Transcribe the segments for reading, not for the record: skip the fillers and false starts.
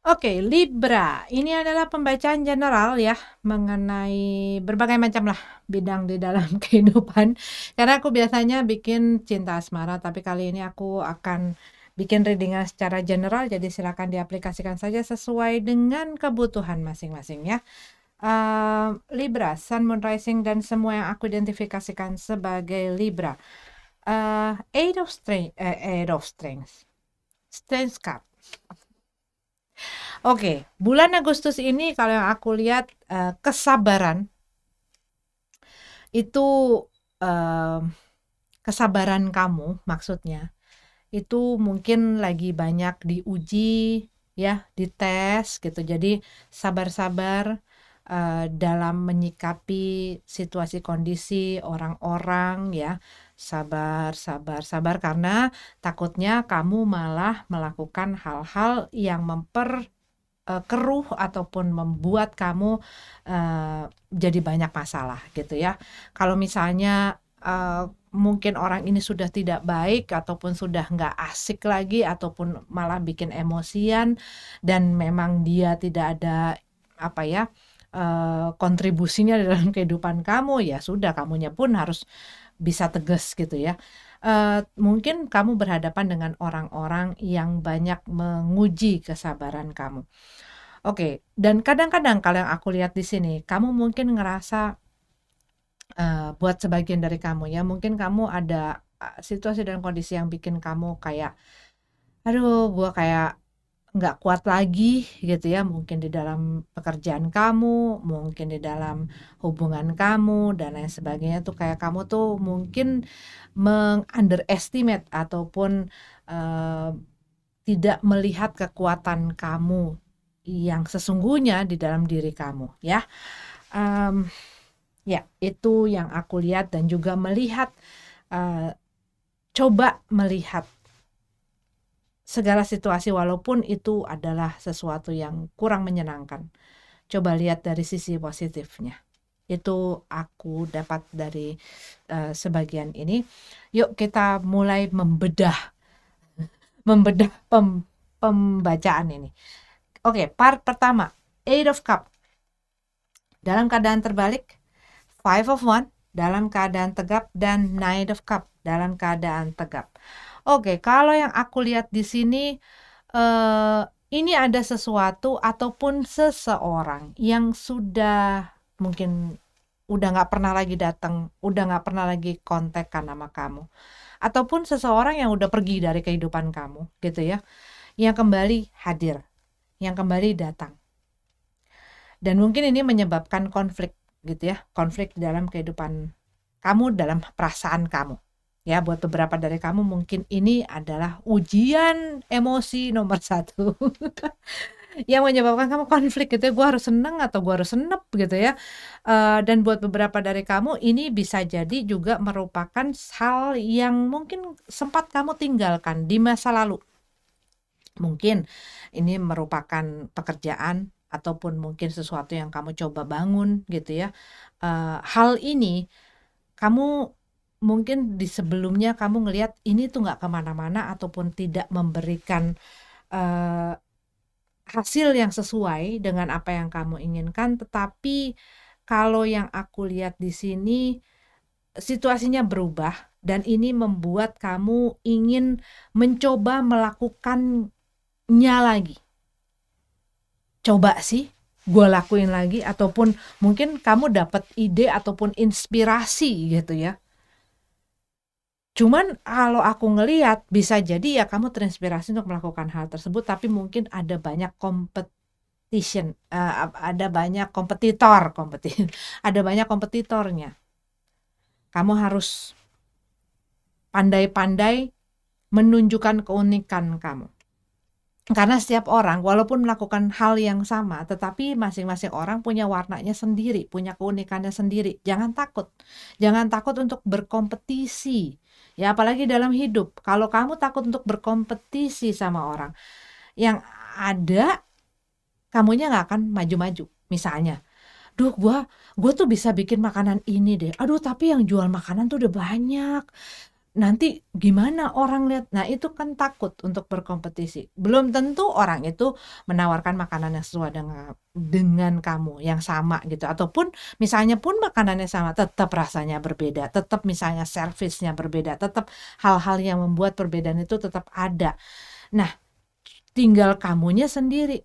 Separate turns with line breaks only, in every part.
Oke, Libra. Ini adalah pembacaan general ya mengenai berbagai macam lah bidang di dalam kehidupan. Karena aku biasanya bikin cinta asmara, tapi kali ini aku akan bikin readingan secara general, jadi silakan diaplikasikan saja sesuai dengan kebutuhan masing-masing ya. Libra, Sun, Moon, Rising, dan semua yang aku identifikasikan sebagai Libra. Eight of Strengths. Strength Card. Oke, bulan Agustus ini kalau yang aku lihat kesabaran itu eh, kesabaran kamu maksudnya itu mungkin lagi banyak diuji ya, dites gitu. Jadi sabar-sabar dalam menyikapi situasi kondisi orang-orang ya. Sabar, sabar, sabar karena takutnya kamu malah melakukan hal-hal yang keruh ataupun membuat kamu jadi banyak masalah gitu ya. Kalau misalnya mungkin orang ini sudah tidak baik ataupun sudah nggak asik lagi ataupun malah bikin emosian dan memang dia tidak ada apa ya kontribusinya dalam kehidupan kamu, ya sudah kamunya pun harus bisa tegas gitu ya. Mungkin kamu berhadapan dengan orang-orang yang banyak menguji kesabaran kamu. Oke, dan kadang-kadang kalau yang aku lihat di sini, kamu mungkin ngerasa, buat sebagian dari kamu ya, mungkin kamu ada, situasi dan kondisi yang bikin kamu kayak, "Aduh, gua kayak nggak kuat lagi," gitu ya, mungkin di dalam pekerjaan kamu, mungkin di dalam hubungan kamu, dan lain sebagainya tuh kayak kamu tuh mungkin meng-underestimate ataupun, eee, tidak melihat kekuatan kamu yang sesungguhnya di dalam diri kamu ya. Mmm, ya itu yang aku lihat dan juga melihat, eee, coba melihat segala situasi walaupun itu adalah sesuatu yang kurang menyenangkan. Coba lihat dari sisi positifnya. Itu aku dapat dari, sebagian ini. Yuk kita mulai membedah membedah pembacaan ini. Oke, part pertama, Eight of Cup dalam keadaan terbalik, Five of One dalam keadaan tegap, dan Nine of Cup dalam keadaan tegap. Oke, kalau yang aku lihat di sini, eh, ini ada sesuatu ataupun seseorang yang sudah mungkin udah nggak pernah lagi datang, udah nggak pernah lagi kontekan sama kamu, ataupun seseorang yang udah pergi dari kehidupan kamu, gitu ya, yang kembali hadir, yang kembali datang. Dan mungkin ini menyebabkan konflik gitu ya, konflik dalam kehidupan kamu, dalam perasaan kamu. Ya, buat beberapa dari kamu mungkin ini adalah ujian emosi nomor satu yang menyebabkan kamu konflik gitu ya, gue harus seneng atau gue harus senep gitu ya. Dan buat beberapa dari kamu ini bisa jadi juga merupakan hal yang mungkin sempat kamu tinggalkan di masa lalu. Mungkin ini merupakan pekerjaan ataupun mungkin sesuatu yang kamu coba bangun gitu ya. Hal ini kamu mungkin di sebelumnya kamu ngelihat ini tuh nggak kemana-mana ataupun tidak memberikan eh, hasil yang sesuai dengan apa yang kamu inginkan, tetapi kalau yang aku lihat di sini situasinya berubah dan ini membuat kamu ingin mencoba melakukannya lagi. Coba sih gue lakuin lagi, ataupun mungkin kamu dapat ide ataupun inspirasi gitu ya. Cuman kalau aku ngelihat bisa jadi ya kamu terinspirasi untuk melakukan hal tersebut, tapi mungkin ada banyak competition, ada banyak ada banyak kompetitornya. Kamu harus pandai-pandai menunjukkan keunikan kamu. Karena setiap orang walaupun melakukan hal yang sama, tetapi masing-masing orang punya warnanya sendiri, punya keunikannya sendiri. Jangan takut. Jangan takut untuk berkompetisi. Ya apalagi dalam hidup. Kalau kamu takut untuk berkompetisi sama orang, yang ada kamunya nggak akan maju-maju. Misalnya, duh gua tuh bisa bikin makanan ini deh. Aduh tapi yang jual makanan tuh udah banyak. nanti gimana orang lihat. Nah, itu kan takut untuk berkompetisi. Belum tentu orang itu menawarkan makanan yang sesuai dengan kamu, yang sama gitu. Ataupun misalnya pun makanannya sama, tetap rasanya berbeda, tetap misalnya servisnya berbeda, tetap hal-hal yang membuat perbedaan itu tetap ada. Nah, tinggal kamunya sendiri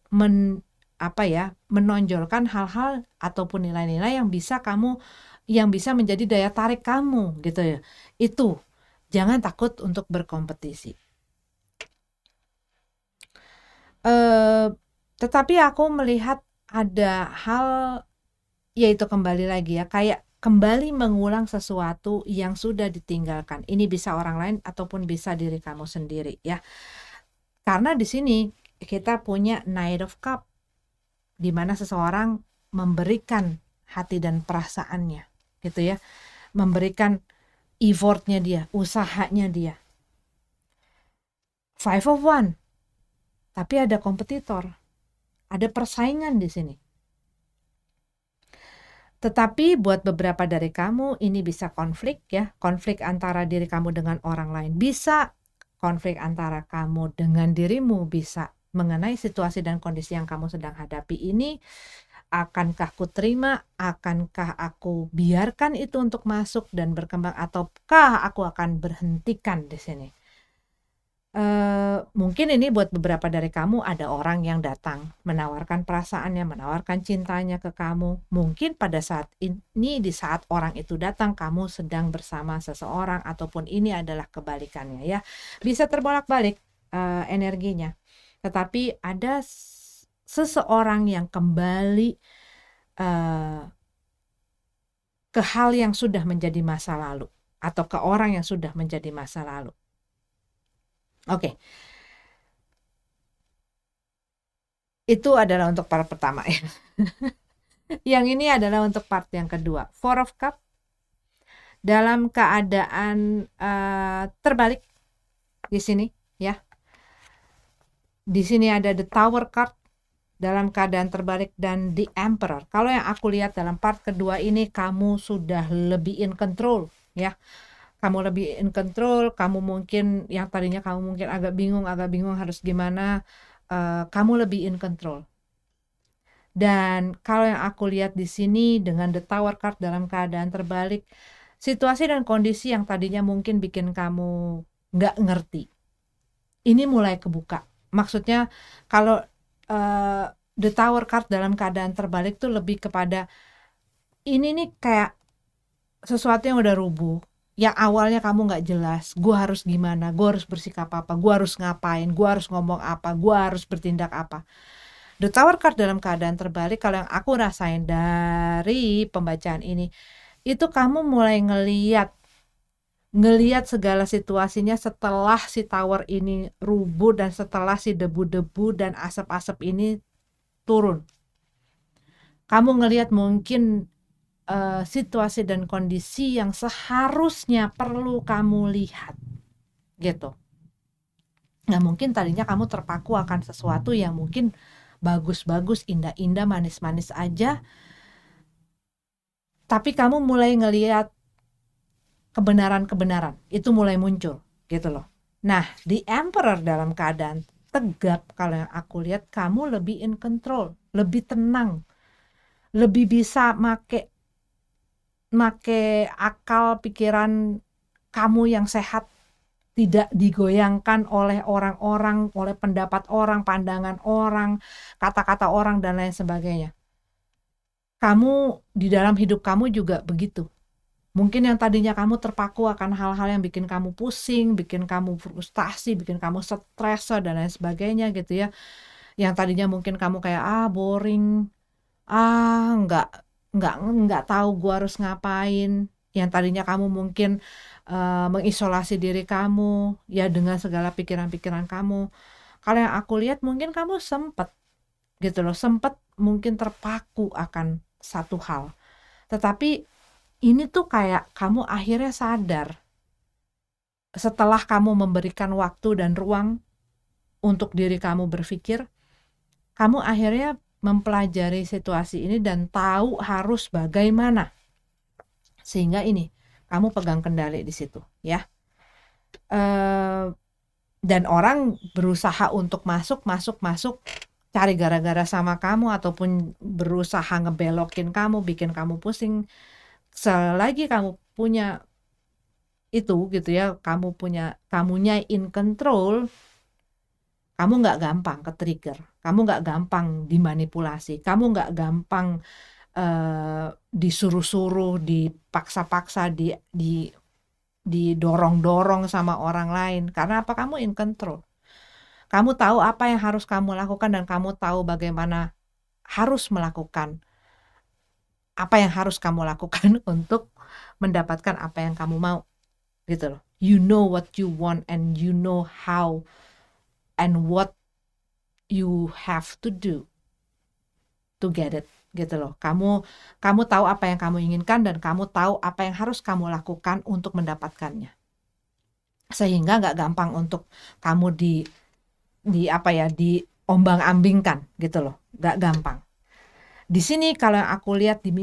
menonjolkan hal-hal ataupun nilai-nilai yang bisa menjadi daya tarik kamu gitu ya. Itu jangan takut untuk berkompetisi. Tetapi aku melihat ada hal, yaitu kembali lagi ya, kayak kembali mengulang sesuatu yang sudah ditinggalkan. Ini bisa orang lain ataupun bisa diri kamu sendiri ya. Karena di sini kita punya Knight of Cup, di mana seseorang memberikan hati dan perasaannya gitu ya, memberikan effortnya dia, usahanya dia. Five of One, tapi ada kompetitor, ada persaingan di sini. Tetapi buat beberapa dari kamu ini bisa konflik ya, konflik antara diri kamu dengan orang lain, bisa konflik antara kamu dengan dirimu, bisa mengenai situasi dan kondisi yang kamu sedang hadapi ini. Akankah ku terima, akankah aku biarkan itu untuk masuk dan berkembang, ataukah aku akan berhentikan di sini. Mungkin ini buat beberapa dari kamu ada orang yang datang menawarkan perasaannya, menawarkan cintanya ke kamu. Mungkin pada saat ini, di saat orang itu datang, kamu sedang bersama seseorang, ataupun ini adalah kebalikannya ya. Bisa terbolak-balik energinya. Tetapi ada seseorang yang kembali ke hal yang sudah menjadi masa lalu, atau ke orang yang sudah menjadi masa lalu. Oke. Itu adalah untuk part pertama ya. Yang ini adalah untuk part yang kedua. Four of Cup dalam keadaan terbalik di sini ya. Di sini ada the Tower card dalam keadaan terbalik dan the Emperor. Kalau yang aku lihat dalam part kedua ini, kamu sudah lebih in control ya. Kamu lebih in control, kamu mungkin yang tadinya kamu mungkin agak bingung harus gimana, kamu lebih in control. Dan kalau yang aku lihat di sini dengan the Tower card dalam keadaan terbalik, situasi dan kondisi yang tadinya mungkin bikin kamu nggak ngerti, ini mulai kebuka. Maksudnya kalau the Tower card dalam keadaan terbalik tuh lebih kepada ini nih kayak sesuatu yang udah rubuh. Yang awalnya kamu nggak jelas, gue harus gimana, gue harus bersikap apa, gue harus ngapain, gue harus ngomong apa, gue harus bertindak apa. The Tower card dalam keadaan terbalik, kalau yang aku rasain dari pembacaan ini, itu kamu mulai ngeliat segala situasinya setelah si tower ini rubuh dan setelah si debu-debu dan asap-asap ini turun. Kamu ngeliat mungkin situasi dan kondisi yang seharusnya perlu kamu lihat gitu. Nah, mungkin tadinya kamu terpaku akan sesuatu yang mungkin bagus-bagus, indah-indah, manis-manis aja, tapi kamu mulai ngelihat kebenaran-kebenaran itu mulai muncul gitu loh. Nah, di Emperor dalam keadaan tegap, kalau yang aku lihat kamu lebih in control, lebih tenang, lebih bisa make akal pikiran kamu yang sehat, tidak digoyangkan oleh orang-orang, oleh pendapat orang, pandangan orang, kata-kata orang dan lain sebagainya. Kamu di dalam hidup kamu juga begitu. Mungkin yang tadinya kamu terpaku akan hal-hal yang bikin kamu pusing, bikin kamu frustasi, bikin kamu stres dan lain sebagainya gitu ya. Yang tadinya mungkin kamu kayak boring, nggak tahu gue harus ngapain. Yang tadinya kamu mungkin mengisolasi diri kamu ya dengan segala pikiran-pikiran kamu. Kalau yang aku lihat mungkin kamu sempet gitu loh, sempet mungkin terpaku akan satu hal. Tetapi ini tuh kayak kamu akhirnya sadar setelah kamu memberikan waktu dan ruang untuk diri kamu berpikir, kamu akhirnya mempelajari situasi ini dan tahu harus bagaimana. Sehingga ini kamu pegang kendali di situ ya. eee, dan orang berusaha untuk masuk, cari gara-gara sama kamu ataupun berusaha ngebelokin kamu, bikin kamu pusing. Selagi kamu punya itu gitu ya, kamunya in control, kamu nggak gampang ke-trigger, kamu nggak gampang dimanipulasi, kamu nggak gampang disuruh-suruh, dipaksa-paksa, didorong-dorong sama orang lain. Karena apa? Kamu in control. Kamu tahu apa yang harus kamu lakukan dan kamu tahu bagaimana harus melakukan apa yang harus kamu lakukan untuk mendapatkan apa yang kamu mau, gitu loh. You know what you want and you know how and what you have to do to get it, gitu loh. Kamu tahu apa yang kamu inginkan dan kamu tahu apa yang harus kamu lakukan untuk mendapatkannya. Sehingga nggak gampang untuk kamu diombang-ambingkan, gitu loh. Nggak gampang. Di sini kalau yang aku lihat di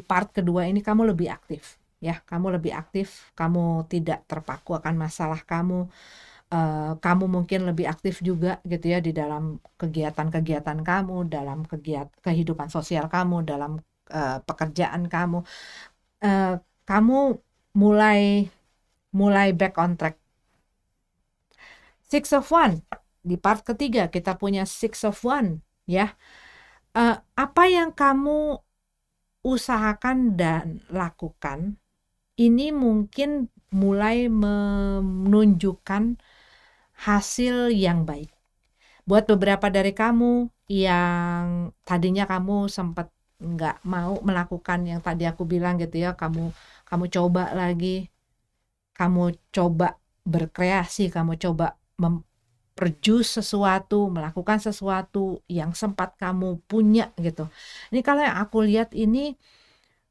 part kedua ini kamu lebih aktif, ya. Kamu lebih aktif, kamu tidak terpaku akan masalah kamu. Kamu mungkin lebih aktif juga gitu ya di dalam kegiatan-kegiatan kamu, dalam kehidupan sosial kamu, dalam pekerjaan kamu. Kamu mulai back on track. Six of One di part ketiga kita punya Six of One, ya. Apa yang kamu usahakan dan lakukan ini mungkin mulai menunjukkan hasil yang baik. Buat beberapa dari kamu yang tadinya kamu sempat nggak mau melakukan yang tadi aku bilang gitu ya, kamu coba lagi, kamu coba berkreasi, kamu coba produce sesuatu, melakukan sesuatu yang sempat kamu punya gitu. Ini kalau yang aku lihat ini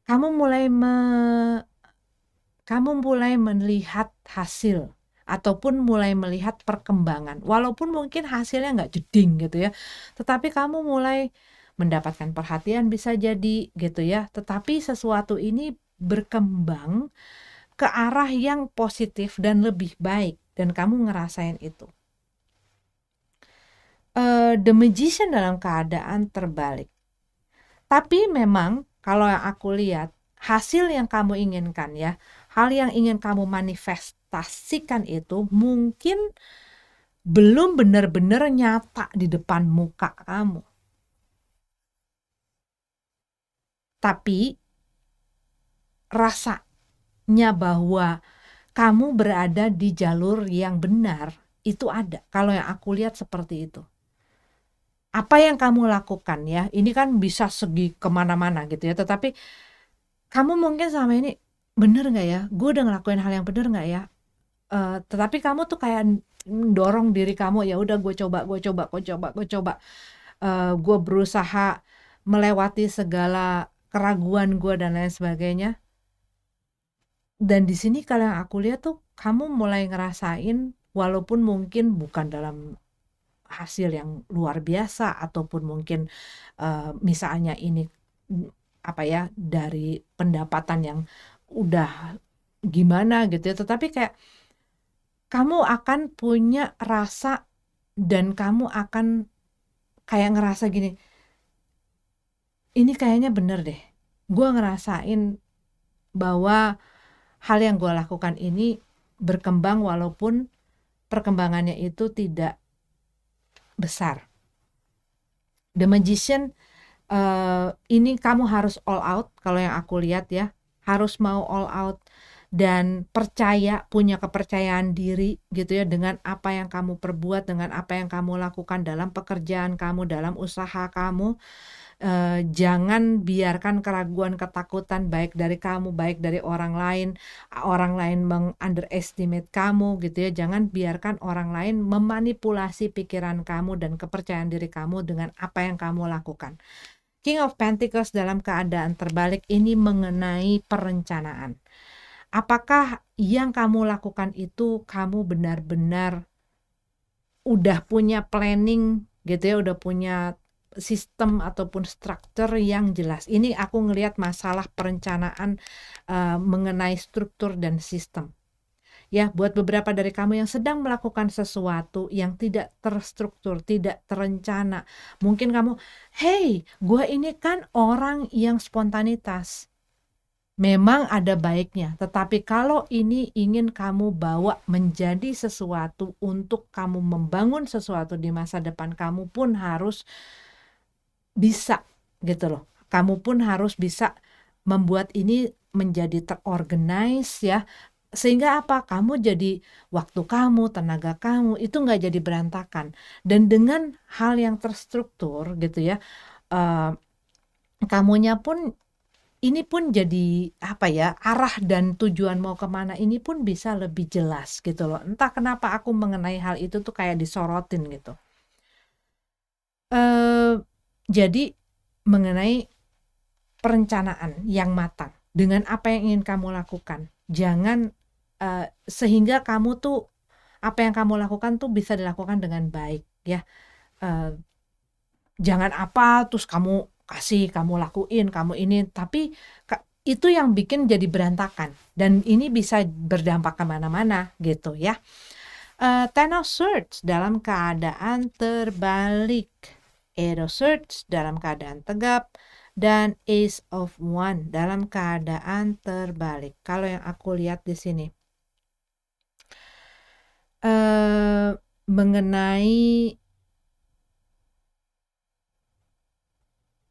kamu mulai melihat hasil ataupun mulai melihat perkembangan. Walaupun mungkin hasilnya nggak jeding gitu ya, tetapi kamu mulai mendapatkan perhatian bisa jadi gitu ya. Tetapi sesuatu ini berkembang ke arah yang positif dan lebih baik dan kamu ngerasain itu. The Magician dalam keadaan terbalik. Tapi memang kalau yang aku lihat hasil yang kamu inginkan ya, hal yang ingin kamu manifestasikan itu mungkin belum benar-benar nyata di depan muka kamu. Tapi rasanya bahwa kamu berada di jalur yang benar itu ada. Kalau yang aku lihat seperti itu. Apa yang kamu lakukan ya, ini kan bisa segi kemana-mana gitu ya, tetapi kamu mungkin selama ini bener nggak ya, gue udah ngelakuin hal yang bener nggak ya, tetapi kamu tuh kayak dorong diri kamu, ya udah gue coba, gue berusaha melewati segala keraguan gue dan lain sebagainya. Dan di sini kalau yang aku lihat tuh kamu mulai ngerasain walaupun mungkin bukan dalam hasil yang luar biasa ataupun mungkin misalnya ini apa ya dari pendapatan yang udah gimana gitu ya, tetapi kayak kamu akan punya rasa dan kamu akan kayak ngerasa gini, ini kayaknya bener deh, gue ngerasain bahwa hal yang gue lakukan ini berkembang walaupun perkembangannya itu tidak besar. The Magician ini kamu harus all out kalau yang aku lihat ya, harus mau all out dan punya kepercayaan diri gitu ya dengan apa yang kamu perbuat, dengan apa yang kamu lakukan dalam pekerjaan kamu, dalam usaha kamu. Jangan biarkan keraguan, ketakutan baik dari kamu, baik dari orang lain meng-underestimate kamu gitu ya. Jangan biarkan orang lain memanipulasi pikiran kamu dan kepercayaan diri kamu dengan apa yang kamu lakukan. King of Pentacles dalam keadaan terbalik ini mengenai perencanaan. Apakah yang kamu lakukan itu kamu benar-benar udah punya planning gitu ya, udah punya sistem ataupun struktur yang jelas. Ini aku ngelihat masalah perencanaan mengenai struktur dan sistem. Ya, buat beberapa dari kamu yang sedang melakukan sesuatu yang tidak terstruktur, tidak terencana. Mungkin kamu, "Hey, gue ini kan orang yang spontanitas." Memang ada baiknya, tetapi kalau ini ingin kamu bawa menjadi sesuatu untuk kamu membangun sesuatu di masa depan, kamu pun harus bisa gitu loh. Kamu pun harus bisa membuat ini menjadi terorganize ya. Sehingga apa? Kamu jadi waktu kamu, tenaga kamu itu nggak jadi berantakan. Dan dengan hal yang terstruktur gitu ya, eh, kamunya pun ini pun jadi apa ya, arah dan tujuan mau kemana ini pun bisa lebih jelas gitu loh. Entah kenapa aku mengenai hal itu tuh kayak disorotin gitu. Jadi mengenai perencanaan yang matang dengan apa yang ingin kamu lakukan. Jangan sehingga kamu tuh apa yang kamu lakukan tuh bisa dilakukan dengan baik ya. Jangan apa terus kamu kasih, kamu lakuin, kamu ini, tapi itu yang bikin jadi berantakan dan ini bisa berdampak kemana-mana gitu ya. Ten of Swords dalam keadaan terbalik, Eight of Swords dalam keadaan tegap, dan Ace of Wands dalam keadaan terbalik. Kalau yang aku lihat di sini mengenai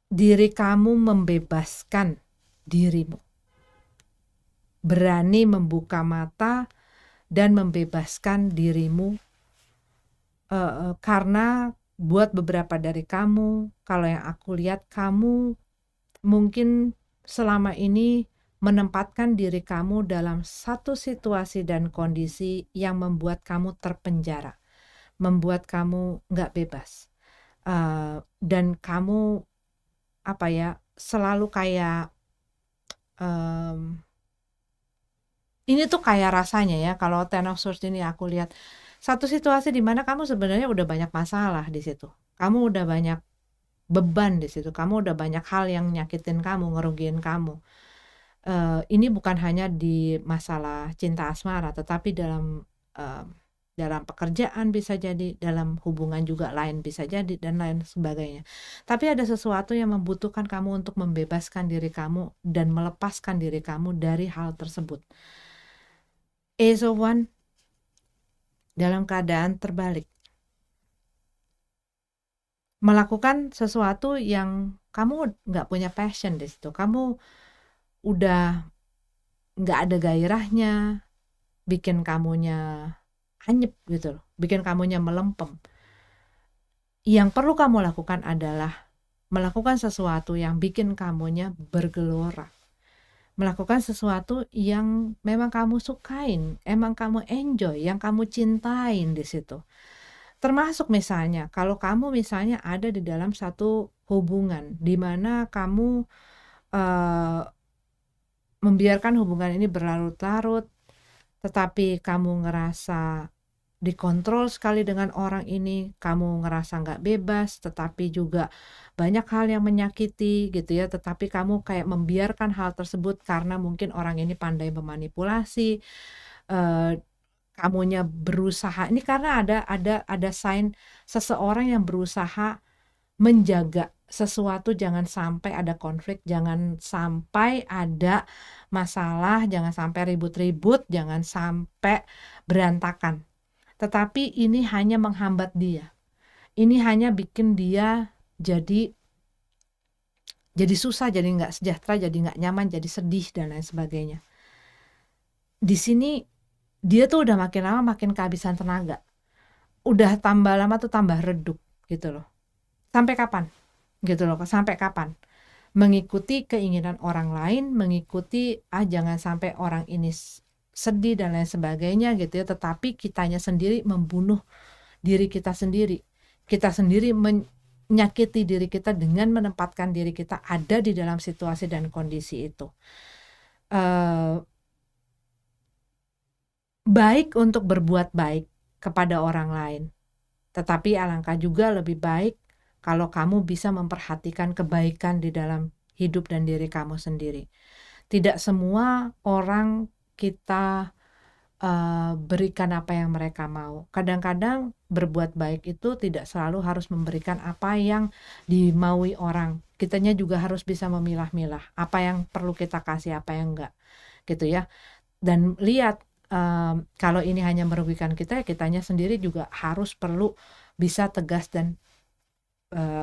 diri kamu membebaskan dirimu, berani membuka mata dan membebaskan dirimu, karena buat beberapa dari kamu, kalau yang aku lihat, kamu mungkin selama ini menempatkan diri kamu dalam satu situasi dan kondisi yang membuat kamu terpenjara, membuat kamu nggak bebas, dan kamu apa ya, selalu kayak ini tuh kayak rasanya ya, kalau Ten of Swords ini aku lihat satu situasi di mana kamu sebenarnya udah banyak masalah di situ. Kamu udah banyak beban di situ. Kamu udah banyak hal yang nyakitin kamu, ngerugiin kamu. Ini bukan hanya di masalah cinta asmara, tetapi dalam pekerjaan bisa jadi, dalam hubungan juga lain bisa jadi, dan lain sebagainya. Tapi ada sesuatu yang membutuhkan kamu untuk membebaskan diri kamu dan melepaskan diri kamu dari hal tersebut. Ace of Wands dalam keadaan terbalik, melakukan sesuatu yang kamu nggak punya passion di situ, kamu udah nggak ada gairahnya, bikin kamunya anyep gitu loh, bikin kamunya melempem. Yang perlu kamu lakukan adalah melakukan sesuatu yang bikin kamunya bergelora, melakukan sesuatu yang memang kamu sukain, emang kamu enjoy, yang kamu cintain di situ. Termasuk misalnya kalau kamu misalnya ada di dalam satu hubungan di mana kamu membiarkan hubungan ini berlarut-larut, tetapi kamu ngerasa dikontrol sekali dengan orang ini, kamu ngerasa nggak bebas, tetapi juga banyak hal yang menyakiti gitu ya, tetapi kamu kayak membiarkan hal tersebut karena mungkin orang ini pandai memanipulasi, kamunya berusaha, ini karena ada sign seseorang yang berusaha menjaga sesuatu, jangan sampai ada konflik, jangan sampai ada masalah, jangan sampai ribut-ribut, jangan sampai berantakan. Tetapi ini hanya menghambat dia. Ini hanya bikin dia jadi susah, jadi nggak sejahtera, jadi nggak nyaman, jadi sedih dan lain sebagainya. Di sini dia tuh udah makin lama makin kehabisan tenaga. Udah tambah lama tuh tambah redup gitu loh. Sampai kapan? Gitu loh, sampai kapan? Mengikuti keinginan orang lain, mengikuti jangan sampai orang ini sedih dan lain sebagainya gitu ya, tetapi kitanya sendiri membunuh diri kita sendiri. Kita sendiri menyakiti diri kita dengan menempatkan diri kita ada di dalam situasi dan kondisi itu. Baik untuk berbuat baik kepada orang lain, tetapi alangkah juga lebih baik kalau kamu bisa memperhatikan kebaikan di dalam hidup dan diri kamu sendiri. Tidak semua orang kita berikan apa yang mereka mau. Kadang-kadang berbuat baik itu tidak selalu harus memberikan apa yang dimaui orang. Kitanya juga harus bisa memilah-milah apa yang perlu kita kasih, apa yang enggak, gitu ya. Dan lihat, kalau ini hanya merugikan kita, ya kitanya sendiri juga harus perlu bisa tegas dan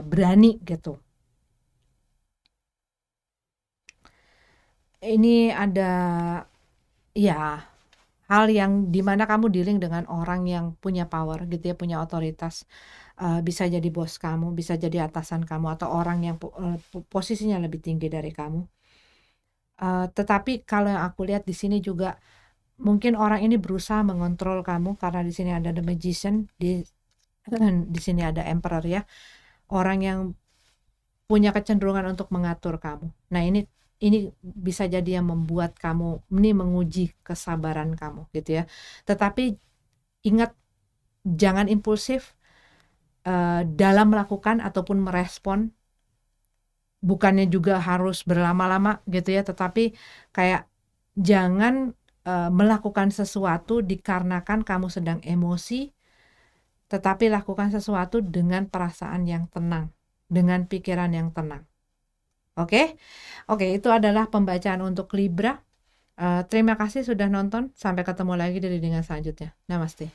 berani gitu. Ini ada ya hal yang dimana kamu dealing dengan orang yang punya power gitu ya, punya otoritas, bisa jadi bos kamu, bisa jadi atasan kamu, atau orang yang posisinya lebih tinggi dari kamu. Tetapi kalau yang aku lihat di sini juga mungkin orang ini berusaha mengontrol kamu, karena di sini ada The Magician, di sini ada Emperor ya. Orang yang punya kecenderungan untuk mengatur kamu. Nah, ini bisa jadi yang membuat kamu ini menguji kesabaran kamu gitu ya. Tetapi ingat, jangan impulsif dalam melakukan ataupun merespon. Bukannya juga harus berlama-lama gitu ya, tetapi kayak jangan melakukan sesuatu dikarenakan kamu sedang emosi, tetapi lakukan sesuatu dengan perasaan yang tenang, dengan pikiran yang tenang. Oke? Oke, itu adalah pembacaan untuk Libra. Terima kasih sudah nonton. Sampai ketemu lagi di readingan selanjutnya. Namaste.